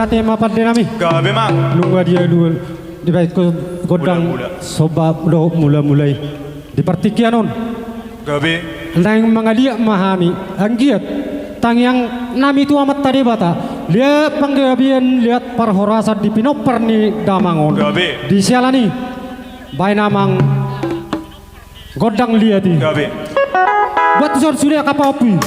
ate mapat dinami. Gabe mang. Lunga dia dulu di baik godang soba do mulai di partikianon. Gabe. Nang mga dia mahami ang giat tang yang nami tu amat tadi bata lihat panggabian lihat parhorasat di pinoper ni damangon Gabe. di sialani bay namang godang lihat di Gabe. buat sudah kapapi.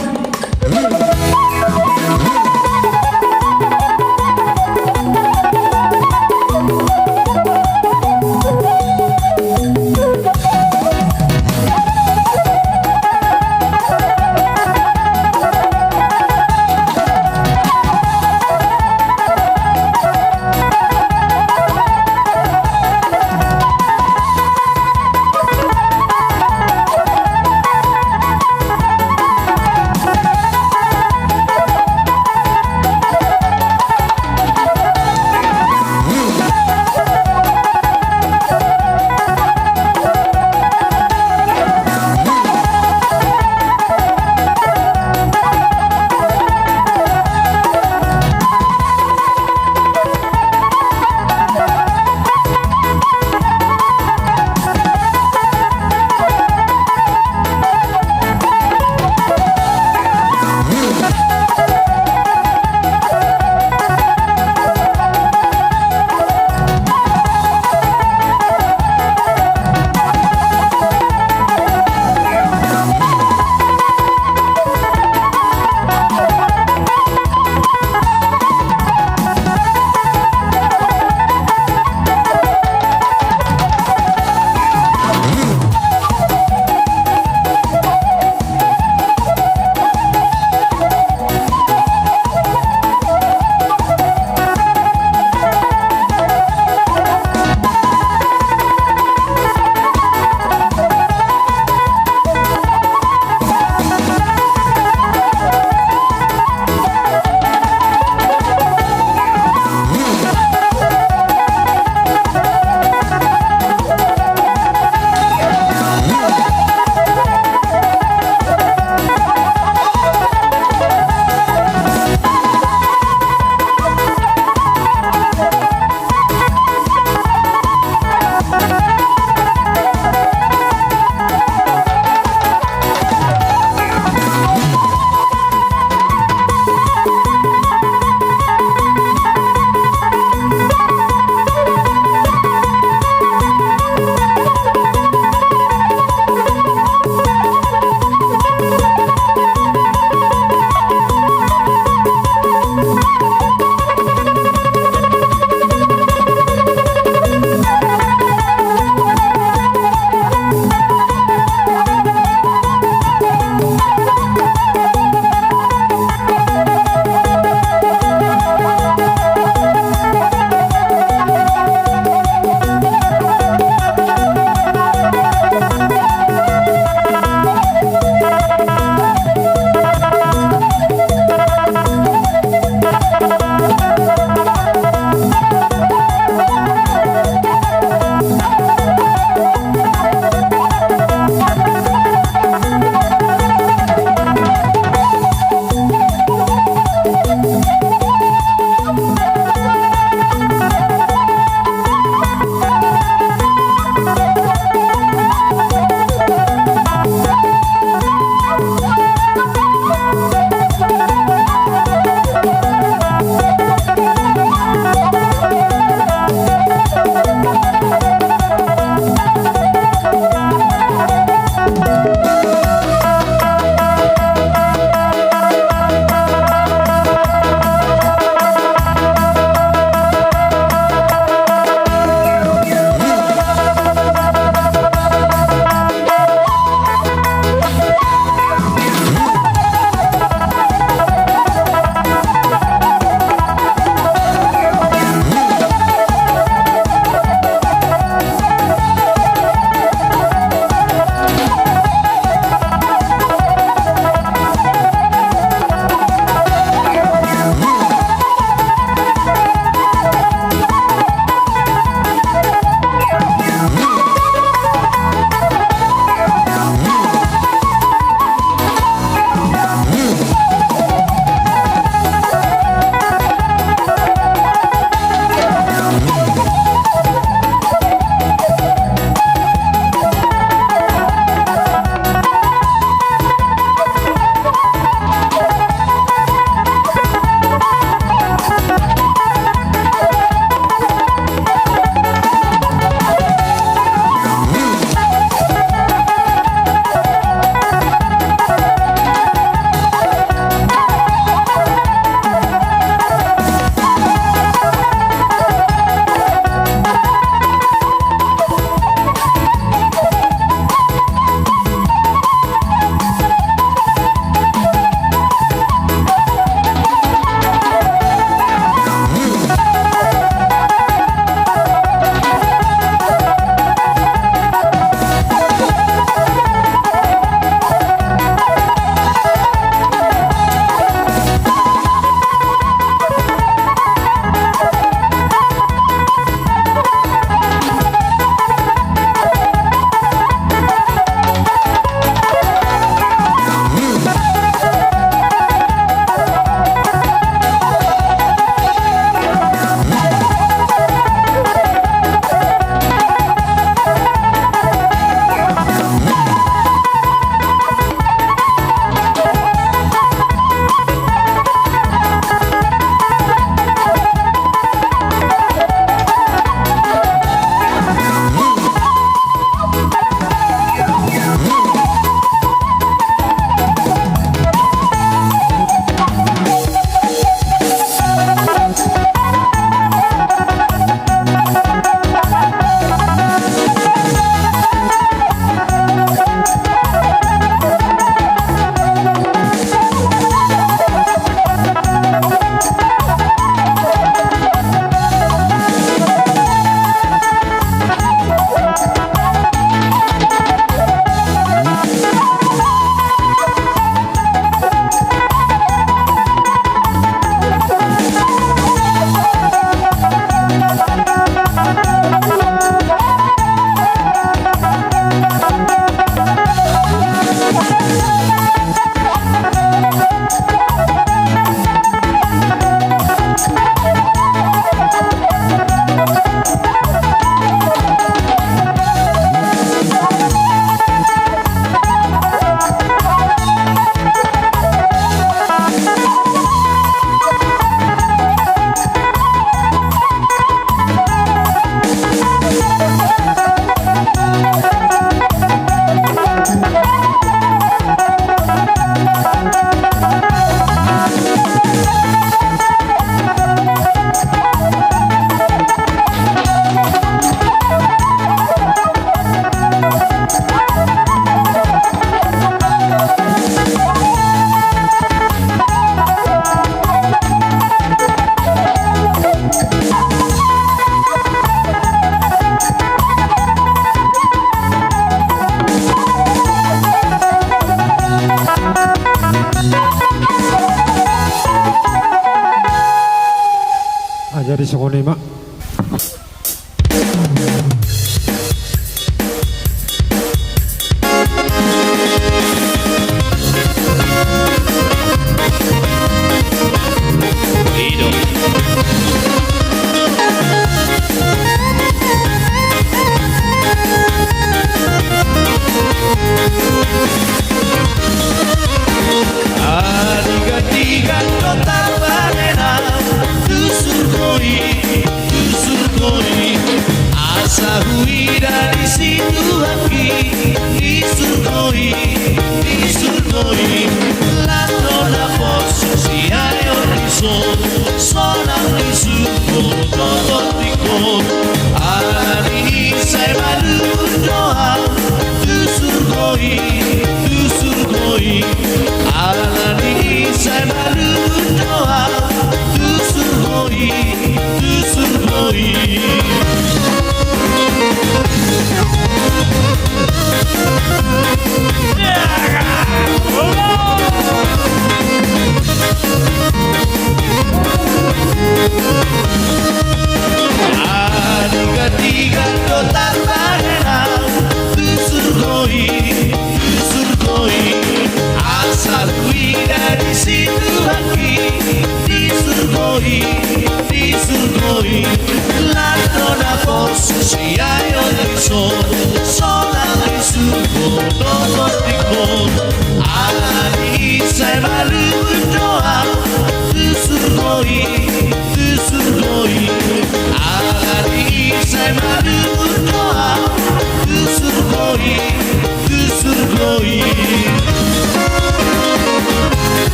di sini mak.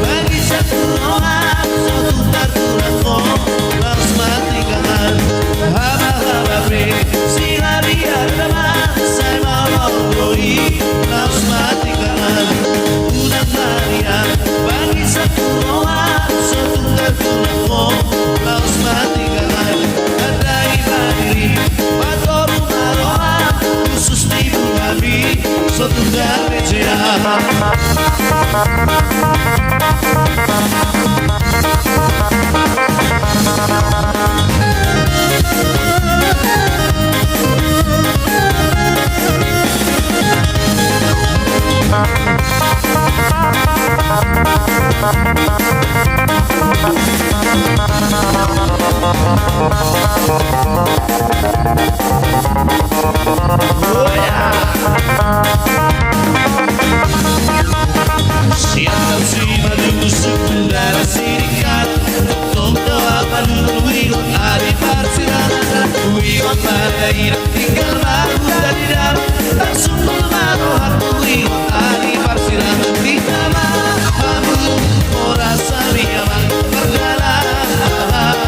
Bagi satu orang, satu tartulanmu harus matikan. Haba-haba si hari agama saya melalui harus matikan. Udah Maria, bagi satu orang, satu tartulanmu harus matikan. Ada ibadiri, patoru maroha, khusus di bumi, satu garejea. Siapkan si madu sebentar sirikat. Tong doa palu wigot ari parsirangan. Wigot madai tinggal mahu dari dalam. Langsung bermarohat wigot ari parsirangan. Ditama mamu ora sami aman. Berjalan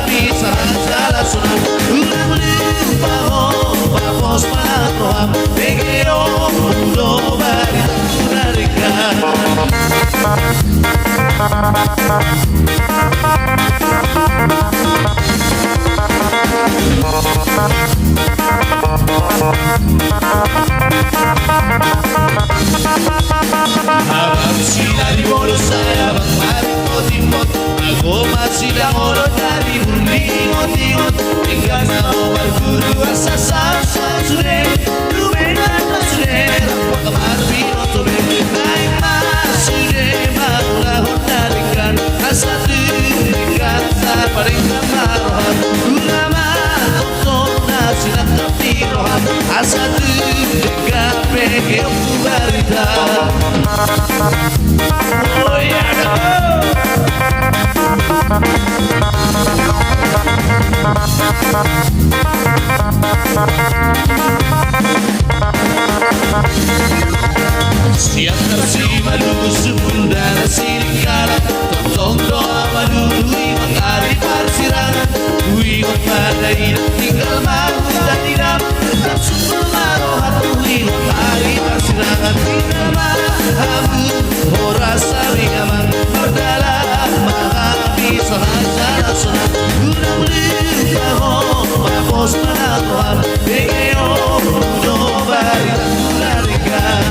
bisa jalan sunat. Ulang lupa pos panatroam. Begero mudo bari unarikan. Abang sila di bolo saya bang mari timot. Aku masih daholo dari bunyi-ngot-ngot. Tinggal nawar guru asa salsa sudah. Lumenan sudah. Kamar bino tobe. Naik mas sudah. Maulahun narikan. Asa tingkat paling kamarohan. Ulama tonton nasinak tertirohan. Asa tingkat peke barita. Oh ya Siap tersimat dulu sebundang sirikala. Tong doa madulu ingat hari parsirangan. Ingat pada hidup tinggal malu dan tidak. Langsung bermarohat ingat hari parsirangan. Tinggal mahamu ora sami aman. Berdalam mahami sahaja sunat. Guna lupa pos penatuan. Begeo mudo bari unarikan.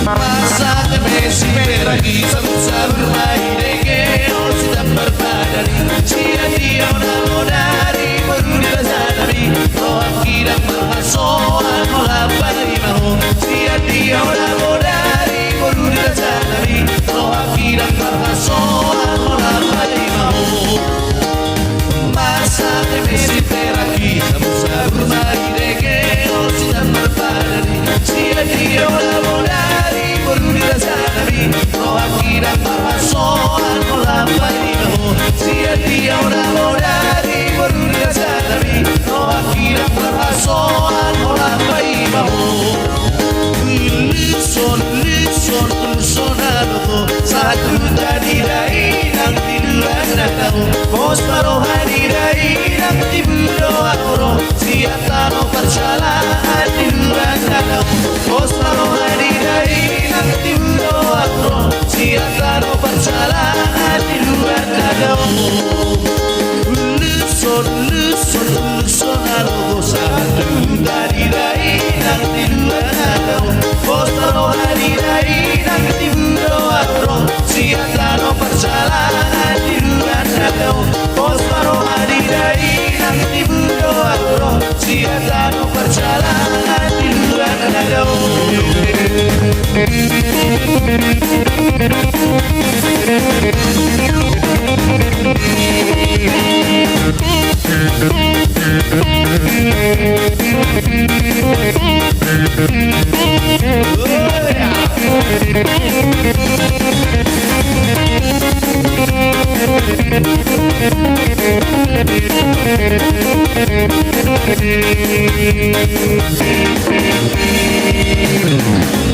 Masa temesi meragi samsa bermain degeo sedang berpadani. Sia dia dari baru dirasanabi. Rohan kirang merhasoan melapai mahu. Sia dia dari baru dirasanabi. Rohan kirang merhasoan melapai mahu. Masa temesi meragi samsa bermain degeo sedang berpadani. Sia dia dari baru dirasanabi. Rohan kirang merhasoan melapai mahu. Sia dia dari baru dirasanabi. Rohan kirang merhasoan melapai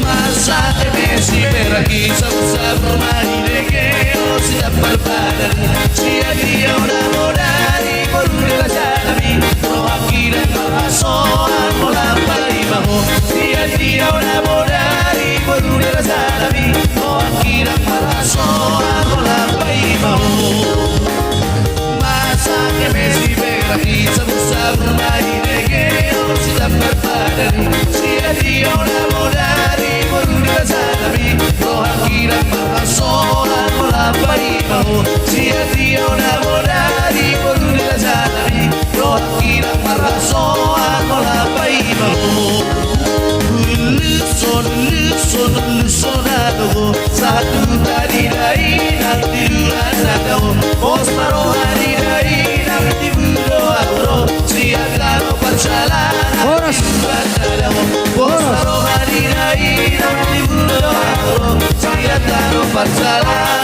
Masa che pensi per chi sa ormai che non si da parlare sia di enamorare por una llave no aquí la sola no la paima sia di enamorare por una llave no aquí la sola no la paima masa che pensi per chi sa ormai che non si da parlare sia di enamorare por una llave no aquí la sola no la paima sia di enamorare por una llave no aquí la sola no la paima Lusonado satu tadi dai nanti dulanado ostaro hari dai nanti budo agro siagano perjalanan ostaro hari dai nanti budo agro siagano perjalanan